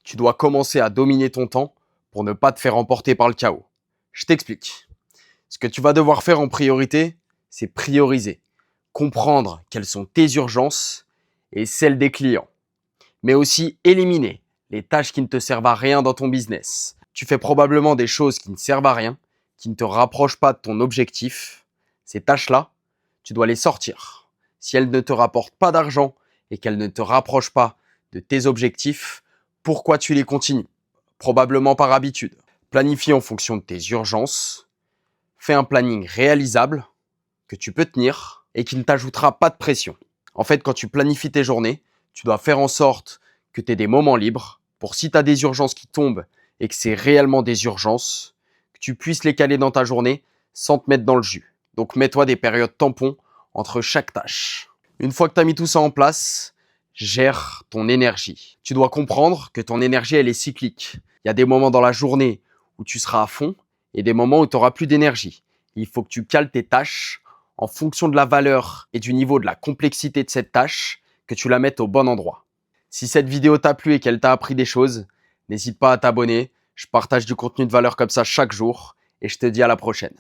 Tu dois commencer à dominer ton temps pour ne pas te faire emporter par le chaos. Je t'explique. Ce que tu vas devoir faire en priorité, c'est prioriser, comprendre quelles sont tes urgences et celles des clients, mais aussi éliminer les tâches qui ne te servent à rien dans ton business. Tu fais probablement des choses qui ne servent à rien, qui ne te rapprochent pas de ton objectif. Ces tâches-là, tu dois les sortir. Si elles ne te rapportent pas d'argent et qu'elles ne te rapprochent pas de tes objectifs, pourquoi tu les continues? Probablement par habitude. Planifie en fonction de tes urgences. Fais un planning réalisable que tu peux tenir et qui ne t'ajoutera pas de pression. En fait, quand tu planifies tes journées, tu dois faire en sorte que tu aies des moments libres pour si tu as des urgences qui tombent et que c'est réellement des urgences, que tu puisses les caler dans ta journée sans te mettre dans le jus. Donc mets-toi des périodes tampons entre chaque tâche. Une fois que tu as mis tout ça en place, gère ton énergie. Tu dois comprendre que ton énergie, elle est cyclique. Il y a des moments dans la journée où tu seras à fond et des moments où tu n'auras plus d'énergie. Il faut que tu cales tes tâches en fonction de la valeur et du niveau de la complexité de cette tâche, que tu la mettes au bon endroit. Si cette vidéo t'a plu et qu'elle t'a appris des choses, n'hésite pas à t'abonner. Je partage du contenu de valeur comme ça chaque jour et je te dis à la prochaine.